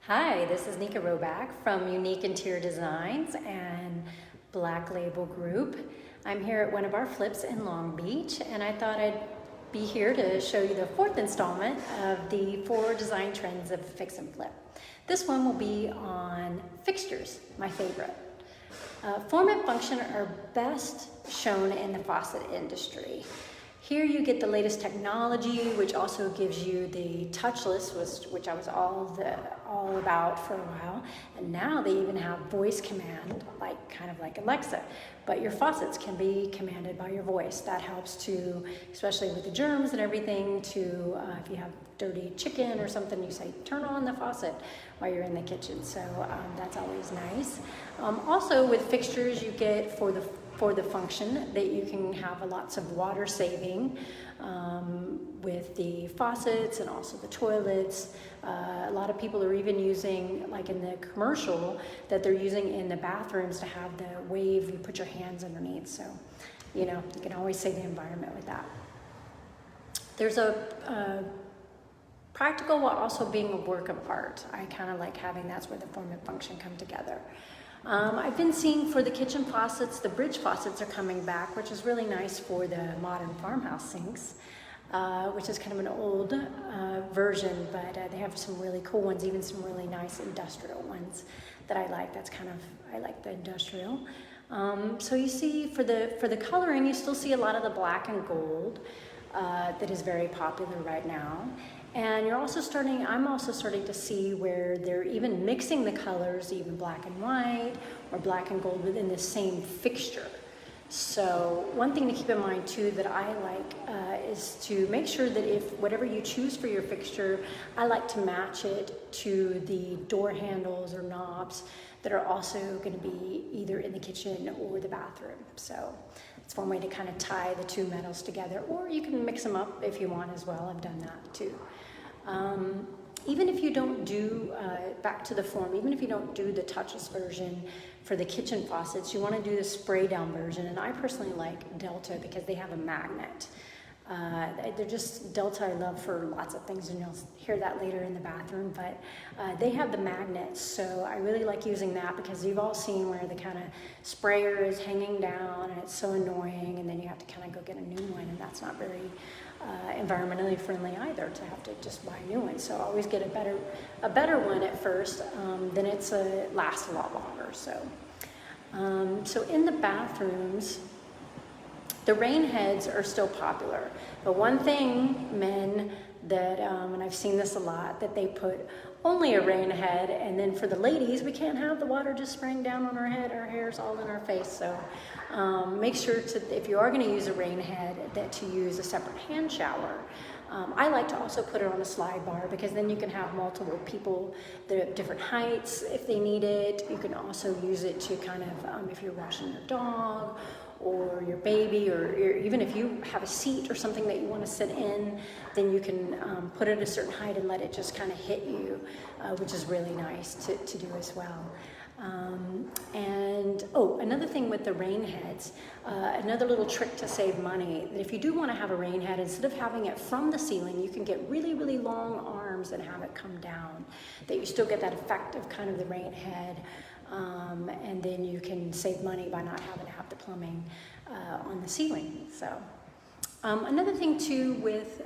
Hi, this is Nika Roback from Unique Interior Designs and Black Label Group. I'm here at one of our flips in Long Beach, and I thought I'd be here to show you the fourth installment of the 4 design trends of fix and flip. This one will be on fixtures, my favorite. Form and function are best shown in the faucet industry. Here you get the latest technology, which also gives you the touchless, which I was all about for a while. And now they even have voice command, kind of like Alexa. But your faucets can be commanded by your voice. That helps to, especially with the germs and everything, to if you have dirty chicken or something, you say, turn on the faucet while you're in the kitchen. So that's always nice. Also with fixtures, you get for the function that you can have lots of water saving with the faucets and also the toilets. A lot of people are even using, like in the commercial, that they're using in the bathrooms to have the wave, you put your hands underneath. So, you can always save the environment with that. There's a practical while also being a work of art. I kind of like having that's where the form and function come together. I've been seeing for the kitchen faucets, the bridge faucets are coming back, which is really nice for the modern farmhouse sinks, which is kind of an old version, but they have some really cool ones, even some really nice industrial ones that I like. I like the industrial. So you see for the coloring, you still see a lot of the black and gold that is very popular right now. And I'm also starting to see where they're even mixing the colors, even black and white or black and gold within the same fixture. So one thing to keep in mind too that I like is to make sure that if whatever you choose for your fixture, I like to match it to the door handles or knobs that are also going to be either in the kitchen or the bathroom. So it's one way to kind of tie the two metals together, or you can mix them up if you want as well. I've done that too. Even if you don't do, back to the form, even if you don't do the touchless version for the kitchen faucets, you want to do the spray down version. And I personally like Delta because they have a magnet. They're just, Delta I love for lots of things, and you'll hear that later in the bathroom, but they have the magnets, so I really like using that because you've all seen where the kind of sprayer is hanging down and it's so annoying, and then you have to kind of go get a new one, and that's not very environmentally friendly either, to have to just buy a new one. So always get a better one at first, then it lasts a lot longer. So in the bathrooms, the rain heads are still popular, but one thing, men, that, and I've seen this a lot, that they put only a rain head, and then for the ladies, we can't have the water just spraying down on our head, our hair's all in our face, so make sure to, if you are going to use a rain head, that to use a separate hand shower. I like to also put it on a slide bar because then you can have multiple people that are different heights if they need it. You can also use it to kind of, if you're washing your dog or your baby, or even if you have a seat or something that you want to sit in, then you can put it at a certain height and let it just kind of hit you, which is really nice to do as well. Another thing with the rain heads, another little trick to save money, that if you do want to have a rain head, instead of having it from the ceiling, you can get really, really long arms and have it come down, that you still get that effect of kind of the rain head, and then you can save money by not having to have the plumbing on the ceiling. So another thing too with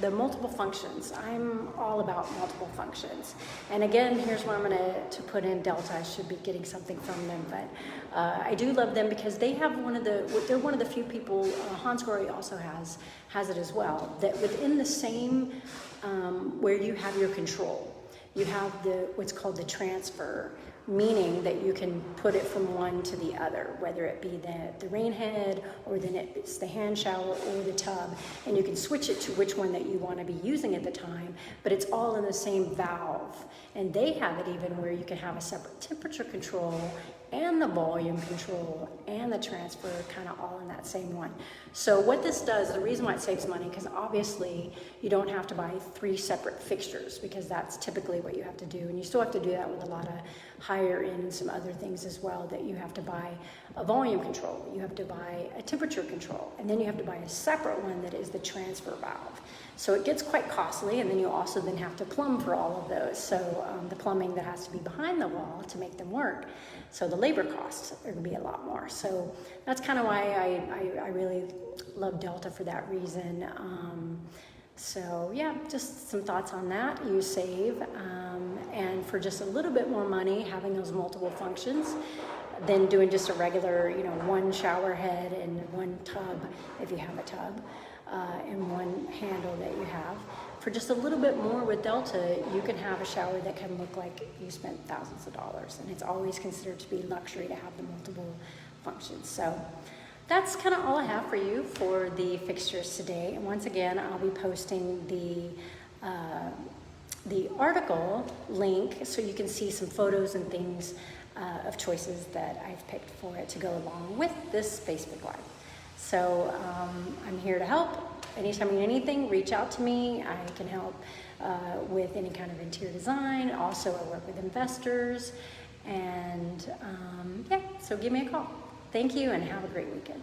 the multiple functions, I'm all about multiple functions. And again, here's where I'm going to put in Delta. I should be getting something from them, but I do love them because they have they're one of the few people, Hans Grohe also has it as well, that within the same, where you have your control, you have what's called the transfer, meaning that you can put it from one to the other, whether it be the rain head, or then it's the hand shower or the tub, and you can switch it to which one that you want to be using at the time, but it's all in the same valve. And they have it even where you can have a separate temperature control and the volume control and the transfer kind of all in that same one. So what this does, the reason why it saves money, because obviously you don't have to buy 3 separate fixtures, because that's typically what you have to do, and you still have to do that with a lot of higher in some other things as well, that you have to buy a volume control, you have to buy a temperature control, and then you have to buy a separate one that is the transfer valve. So it gets quite costly, and then you also then have to plumb for all of those. So the plumbing that has to be behind the wall to make them work. So the labor costs are going to be a lot more. So that's kind of why I really love Delta for that reason. So yeah, just some thoughts on that. You save, and for just a little bit more money, having those multiple functions, than doing just a regular, one shower head and one tub, if you have a tub, and one handle that you have. For just a little bit more with Delta, you can have a shower that can look like you spent thousands of dollars, and it's always considered to be luxury to have the multiple functions. So that's kind of all I have for you for the fixtures today. And once again, I'll be posting the article link so you can see some photos and things of choices that I've picked for it to go along with this Facebook Live. So I'm here to help. Anytime you need anything, reach out to me. I can help with any kind of interior design. Also, I work with investors. And yeah, so give me a call. Thank you and have a great weekend.